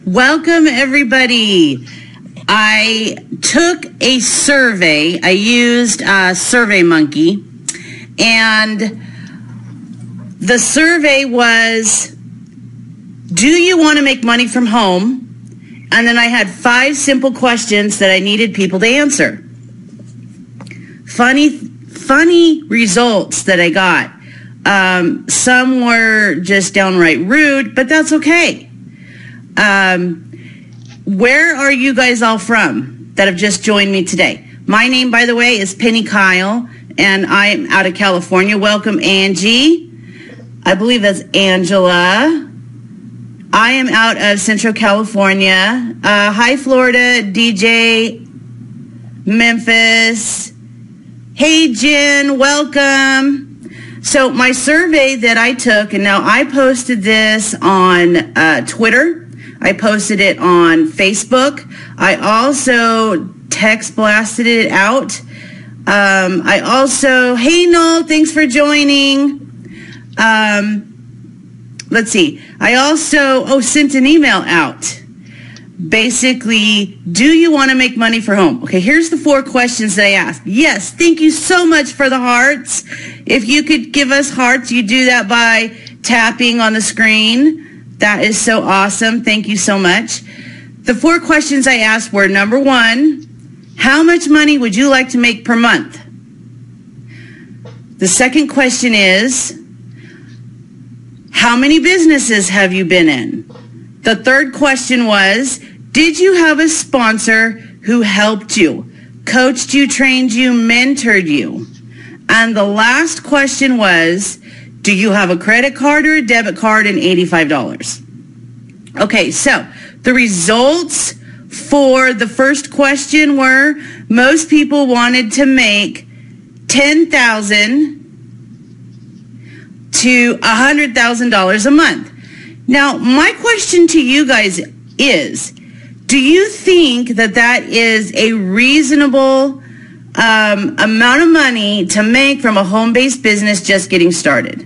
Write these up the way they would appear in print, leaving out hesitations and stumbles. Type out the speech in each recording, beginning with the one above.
Welcome, everybody. I took a survey. I used SurveyMonkey, and the survey was, do you want to make money from home? And then I had 5 simple questions that I needed people to answer. Funny results that I got. Some were just downright rude, but that's okay. Where are you guys all from that have just joined me today? My name, by the way, is Penny Kyle, and I'm out of California. Welcome, Angie. I believe that's Angela. I am out of Central California. Hi, Florida, DJ, Memphis. Hey, Jen, welcome. So my survey that I took, and now I posted this on Twitter. I posted it on Facebook. I also text blasted it out. I also, hey, Noel, thanks for joining. Let's see. I also, sent an email out. Basically, do you want to make money for home? Okay, here's the 4 questions that I asked. Yes, thank you so much for the hearts. If you could give us hearts, you do that by tapping on the screen. That is so awesome. Thank you so much. The 4 questions I asked were, number 1, how much money would you like to make per month? The second question is, how many businesses have you been in? The third question was, did you have a sponsor who helped you, coached you, trained you, mentored you? And the last question was, do you have a credit card or a debit card and $85? Okay, so the results for the first question were, most people wanted to make $10,000 to $100,000 a month. Now, my question to you guys is, do you think that that is a reasonable amount of money to make from a home-based business just getting started?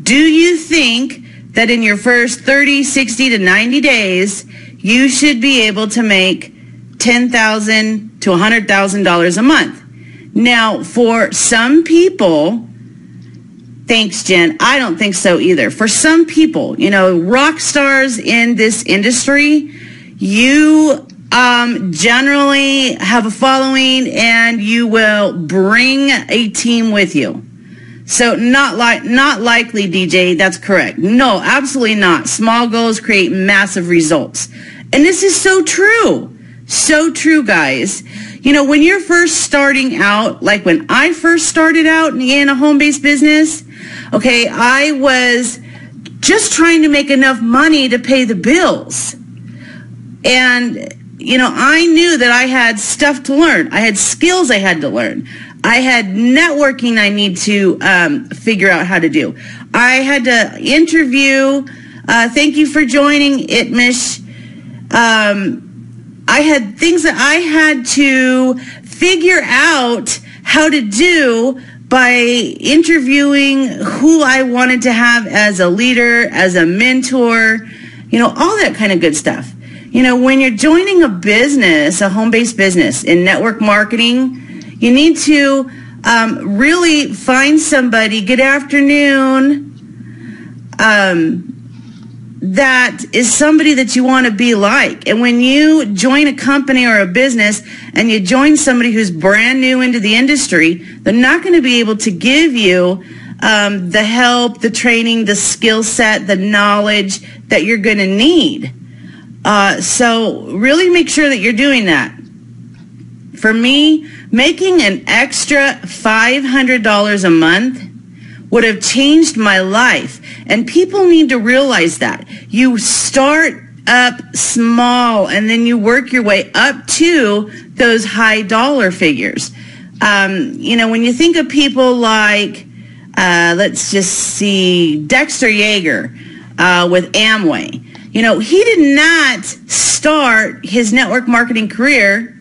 Do you think that in your first 30, 60 to 90 days, you should be able to make $10,000 to $100,000 a month? Now, for some people, thanks, Jen, I don't think so either. For some people, rock stars in this industry, you generally have a following and you will bring a team with you. So not likely, DJ, that's correct. No, absolutely not. Small goals create massive results. And this is so true. So true, guys. When you're first starting out, like when I first started out in a home-based business, okay, I was just trying to make enough money to pay the bills. And, I knew that I had stuff to learn. I had skills I had to learn. I had networking I need to figure out how to do. I had to interview. Thank you for joining, Itmish. I had things that I had to figure out how to do by interviewing who I wanted to have as a leader, as a mentor, all that kind of good stuff. When you're joining a business, a home-based business in network marketing, you need to really find somebody, good afternoon, that is somebody that you want to be like. And when you join a company or a business and you join somebody who's brand new into the industry, they're not going to be able to give you the help, the training, the skill set, the knowledge that you're going to need. So really make sure that you're doing that. For me, making an extra $500 a month would have changed my life. And people need to realize that. You start up small and then you work your way up to those high dollar figures. When you think of people like, let's just see, Dexter Yeager with Amway. He did not start his network marketing career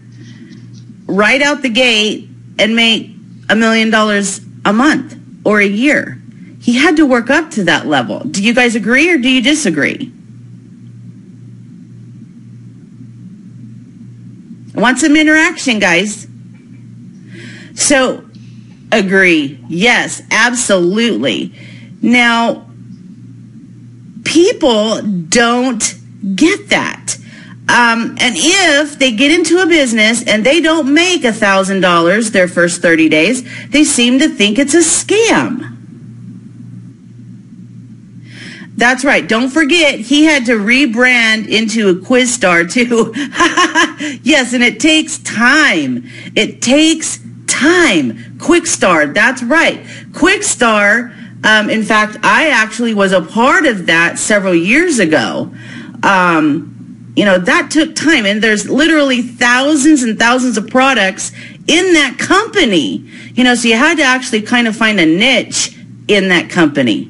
right out the gate and make $1 million a month or a year. He had to work up to that level. Do you guys agree or do you disagree? I want some interaction, guys. So, agree. Yes, absolutely. Now, people don't get that. And if they get into a business and they don't make $1,000 their first 30 days, they seem to think it's a scam. That's right. Don't forget, he had to rebrand into a Quizstar too. Yes, and it takes time. It takes time. Quizstar, that's right. Quizstar, in fact, I actually was a part of that several years ago. That took time, and there's literally thousands and thousands of products in that company. So you had to actually kind of find a niche in that company.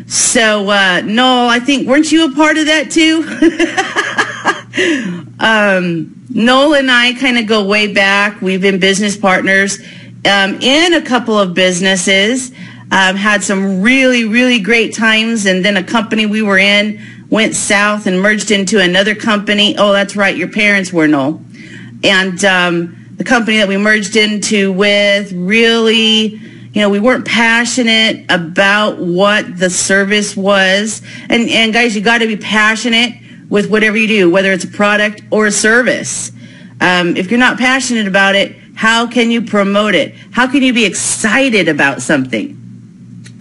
So, Noel, I think, weren't you a part of that too? Noel and I kind of go way back. We've been business partners in a couple of businesses, had some really, really great times, and then a company we were in went south and merged into another company. Oh, that's right, your parents were, Noel. And the company that we merged into with really... we weren't passionate about what the service was. And guys, you got to be passionate with whatever you do, whether it's a product or a service. If you're not passionate about it, how can you promote it? How can you be excited about something?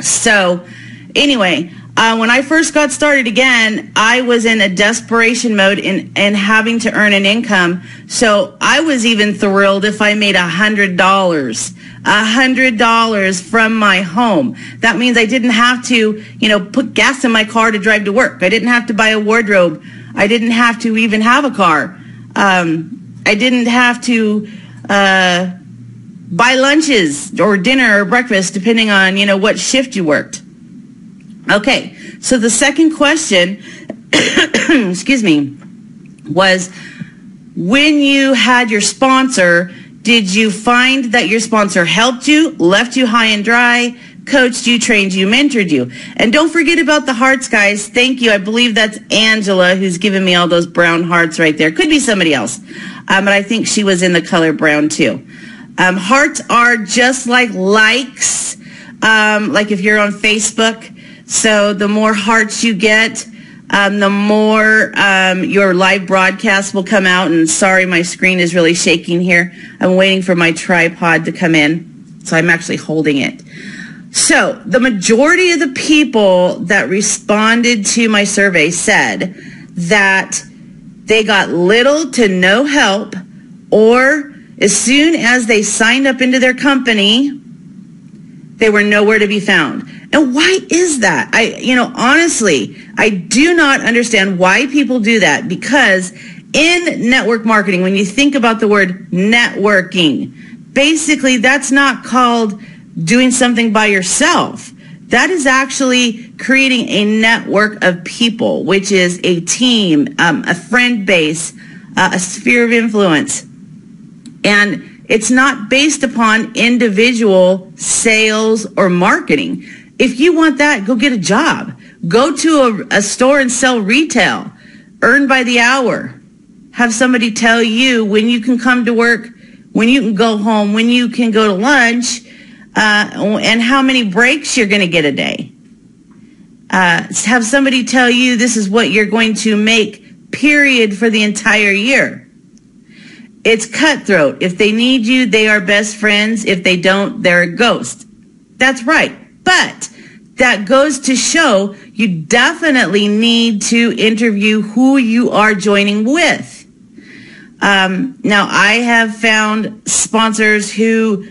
So anyway, when I first got started again, I was in a desperation mode and having to earn an income. So I was even thrilled if I made $100 from my home. That means I didn't have to, put gas in my car to drive to work. I didn't have to buy a wardrobe. I didn't have to even have a car. I didn't have to buy lunches or dinner or breakfast, depending on, what shift you worked. Okay, so the second question, excuse me, was when you had your sponsor, did you find that your sponsor helped you, left you high and dry, coached you, trained you, mentored you? And don't forget about the hearts, guys. Thank you. I believe that's Angela who's giving me all those brown hearts right there. Could be somebody else, but I think she was in the color brown too. Hearts are just like likes, like if you're on Facebook. So the more hearts you get, the more your live broadcast will come out. And sorry, my screen is really shaking here. I'm waiting for my tripod to come in, so I'm actually holding it. So the majority of the people that responded to my survey said that they got little to no help, or as soon as they signed up into their company, they were nowhere to be found. And why is that? Honestly, I do not understand why people do that, because in network marketing, when you think about the word networking, basically that's not called doing something by yourself. That is actually creating a network of people, which is a team, a friend base, a sphere of influence. And it's not based upon individual sales or marketing. If you want that, go get a job. Go to a store and sell retail. Earn by the hour. Have somebody tell you when you can come to work, when you can go home, when you can go to lunch, and how many breaks you're going to get a day. Have somebody tell you this is what you're going to make, period, for the entire year. It's cutthroat. If they need you, they are best friends. If they don't, they're a ghost. That's right. But that goes to show you definitely need to interview who you are joining with. Now, I have found sponsors who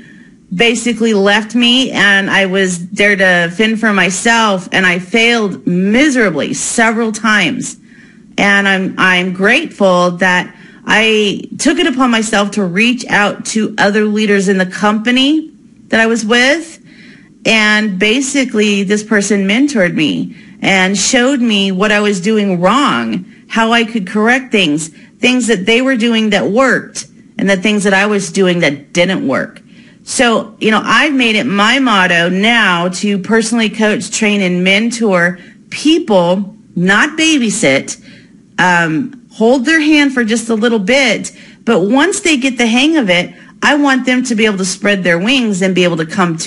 basically left me, and I was there to fend for myself, and I failed miserably several times. And I'm grateful that I took it upon myself to reach out to other leaders in the company that I was with. And basically, this person mentored me and showed me what I was doing wrong, how I could correct things that they were doing that worked, and the things that I was doing that didn't work. So, I've made it my motto now to personally coach, train, and mentor people, not babysit, hold their hand for just a little bit, But once they get the hang of it, I want them to be able to spread their wings and be able to come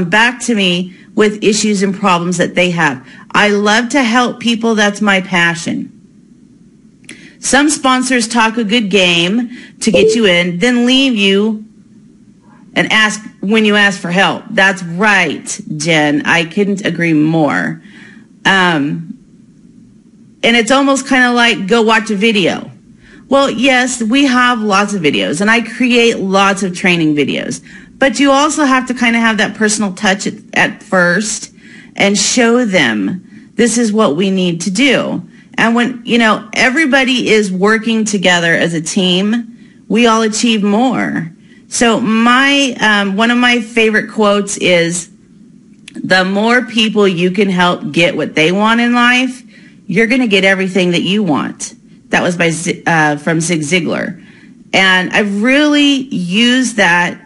back to me with issues and problems that they have. I love to help people. That's my passion. Some sponsors talk a good game to get you in, then leave you and ask when you ask for help. That's right, Jen. I couldn't agree more. And it's almost kind of like, go watch a video. Well, yes, we have lots of videos, and I create lots of training videos. But you also have to kind of have that personal touch at first and show them this is what we need to do. And when, everybody is working together as a team, we all achieve more. So one of my favorite quotes is, the more people you can help get what they want in life, you're going to get everything that you want. That was from Zig Ziglar. And I've really used that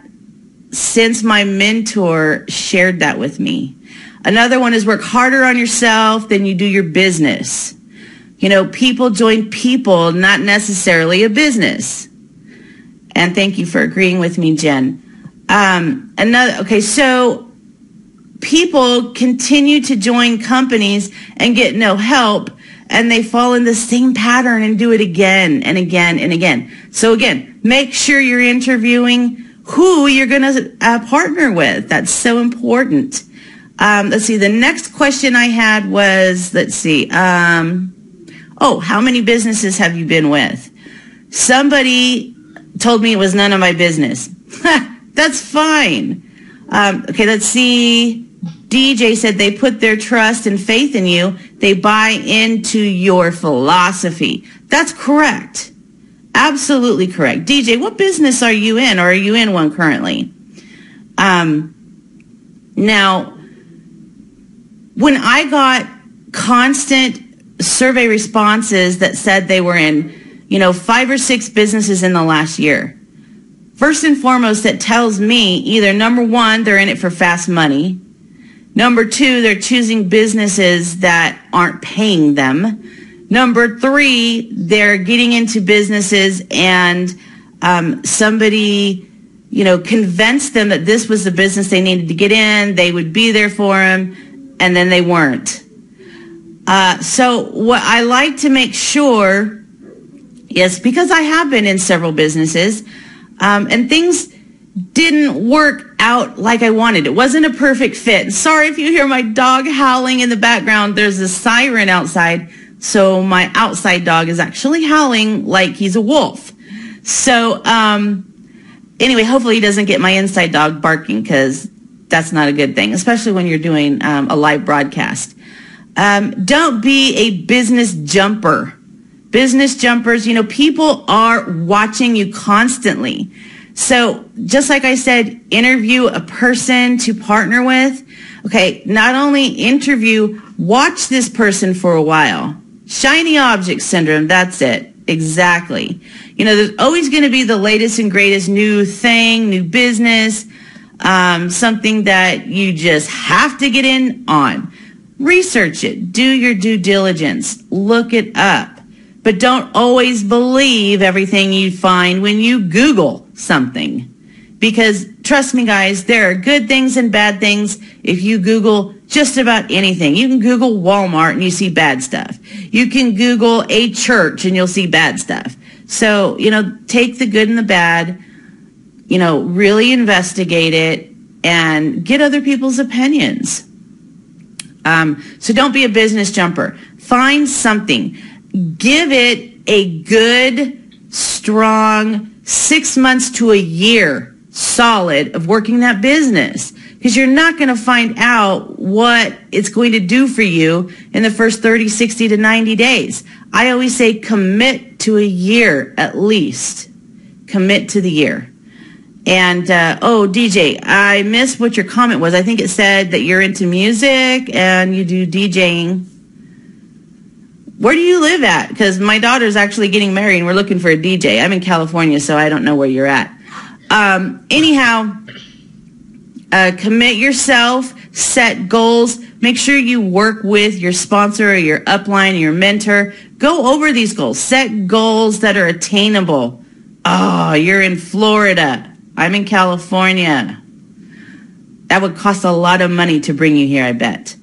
since my mentor shared that with me. Another one is, work harder on yourself than you do your business. People join people, not necessarily a business. And thank you for agreeing with me, Jen. So people continue to join companies and get no help, and they fall in the same pattern and do it again and again and again. So again, make sure you're interviewing who you're going to partner with. That's so important. Let's see. The next question I had was, how many businesses have you been with? Somebody told me it was none of my business. That's fine. Let's see. DJ said they put their trust and faith in you. They buy into your philosophy. That's correct. Absolutely correct. DJ, what business are you in, or are you in one currently? Now, when I got constant survey responses that said they were in, 5 or 6 businesses in the last year, first and foremost, that tells me either, number one, they're in it for fast money. Number 2, they're choosing businesses that aren't paying them. Number 3, they're getting into businesses and somebody, convinced them that this was the business they needed to get in. They would be there for them, and then they weren't. So what I like to make sure is, because I have been in several businesses, and things didn't work out like I wanted. It wasn't a perfect fit. And sorry if you hear my dog howling in the background. There's a siren outside, so my outside dog is actually howling like he's a wolf. So anyway, hopefully he doesn't get my inside dog barking, because that's not a good thing, especially when you're doing a live broadcast. Don't be a business jumper. Business jumpers, people are watching you constantly. So just like I said, interview a person to partner with. Okay, not only interview, watch this person for a while. Shiny object syndrome, that's it. Exactly. There's always going to be the latest and greatest new thing, new business, something that you just have to get in on. Research it. Do your due diligence. Look it up. But don't always believe everything you find when you Google something. Because trust me, guys, there are good things and bad things if you Google just about anything. You can Google Walmart and you see bad stuff. You can Google a church and you'll see bad stuff. So, take the good and the bad, really investigate it and get other people's opinions. So don't be a business jumper. Find something. Give it a good, strong 6 months to a year solid of working that business, because you're not going to find out what it's going to do for you in the first 30, 60 to 90 days. I always say commit to a year at least. Commit to the year. And, DJ, I missed what your comment was. I think it said that you're into music and you do DJing. Where do you live at? Because my daughter's actually getting married and we're looking for a DJ. I'm in California, so I don't know where you're at. Commit yourself, set goals. Make sure you work with your sponsor or your upline or your mentor. Go over these goals. Set goals that are attainable Oh, you're in Florida. I'm in California. That would cost a lot of money to bring you here, I bet.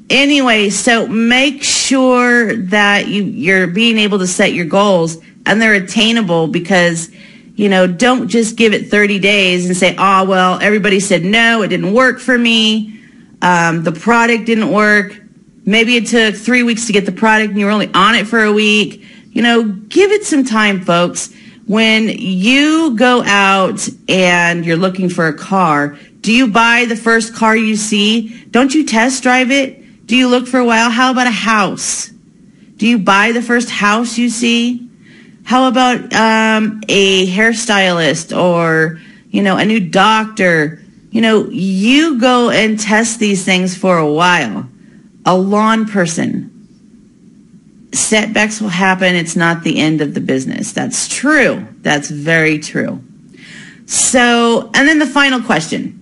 Anyway, so make sure that you're being able to set your goals and they're attainable, because, don't just give it 30 days and say, oh, well, everybody said no, it didn't work for me. The product didn't work. Maybe it took 3 weeks to get the product and you were only on it for a week. Give it some time, folks. When you go out and you're looking for a car, do you buy the first car you see? Don't you test drive it? Do you look for a while? How about a house? Do you buy the first house you see? How about a hairstylist or, a new doctor? You go and test these things for a while. A lawn person. Setbacks will happen. It's not the end of the business. That's true. That's very true. So, and then the final question.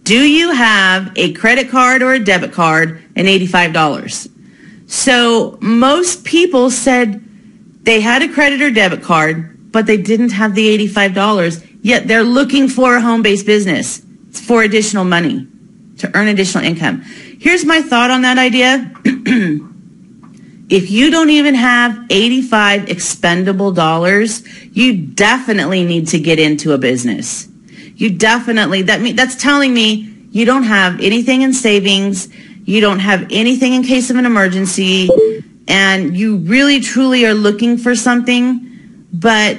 Do you have a credit card or a debit card and $85? So most people said they had a credit or debit card, but they didn't have the $85, yet they're looking for a home-based business. It's for additional money, to earn additional income. Here's my thought on that idea. If you don't even have 85 expendable dollars, you definitely need to get into a business. That's telling me you don't have anything in savings, you don't have anything in case of an emergency, and you really truly are looking for something. But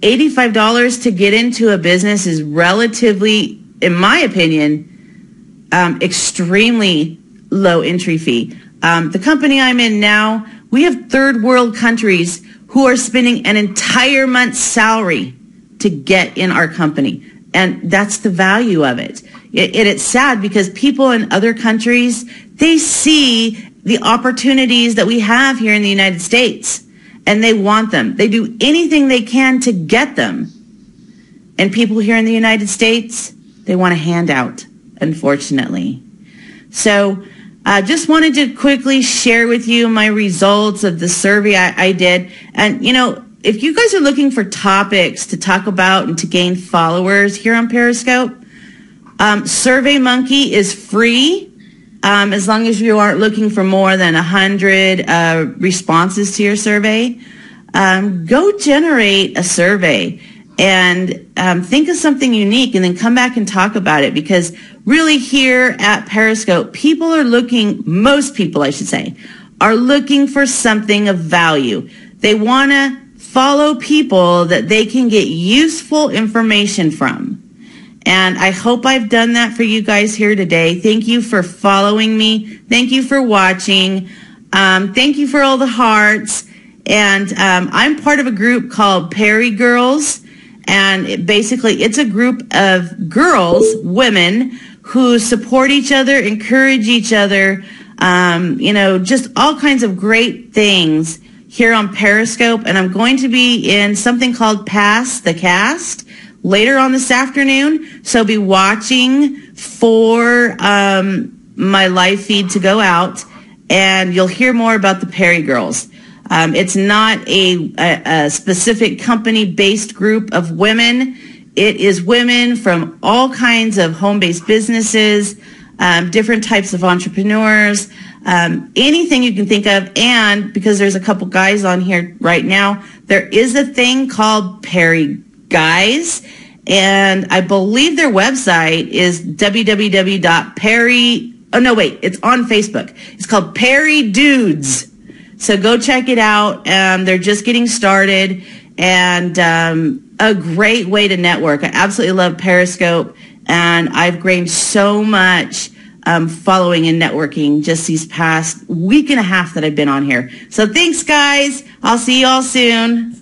$85 to get into a business is relatively, in my opinion, extremely low entry fee. The company I'm in now, we have third world countries who are spending an entire month's salary to get in our company. And that's the value of it. It's sad because people in other countries, they see the opportunities that we have here in the United States and they want them. They do anything they can to get them. And people here in the United States, they want a handout, unfortunately. So I just wanted to quickly share with you my results of the survey I did. And, if you guys are looking for topics to talk about and to gain followers here on Periscope, SurveyMonkey is free as long as you aren't looking for more than 100 responses to your survey. Go generate a survey and think of something unique and then come back and talk about it, because really here at Periscope, most people I should say, are looking for something of value. They want to follow people that they can get useful information from. And I hope I've done that for you guys here today. Thank you for following me. Thank you for watching. Thank you for all the hearts. And I'm part of a group called Perry Girls. And it's a group of girls, women, who support each other, encourage each other, just all kinds of great things here on Periscope. And I'm going to be in something called Pass the Cast later on this afternoon. So be watching for my live feed to go out, and you'll hear more about the Perry Girls. It's not a specific company-based group of women. It is women from all kinds of home-based businesses, different types of entrepreneurs, anything you can think of. And because there's a couple guys on here right now, there is a thing called Perry Guys. And I believe their website is www.perry. Oh, no, wait. It's on Facebook. It's called Perry Dudes. So go check it out. They're just getting started, and a great way to network. I absolutely love Periscope, and I've gained so much following and networking just these past week and a half that I've been on here. So thanks, guys. I'll see you all soon.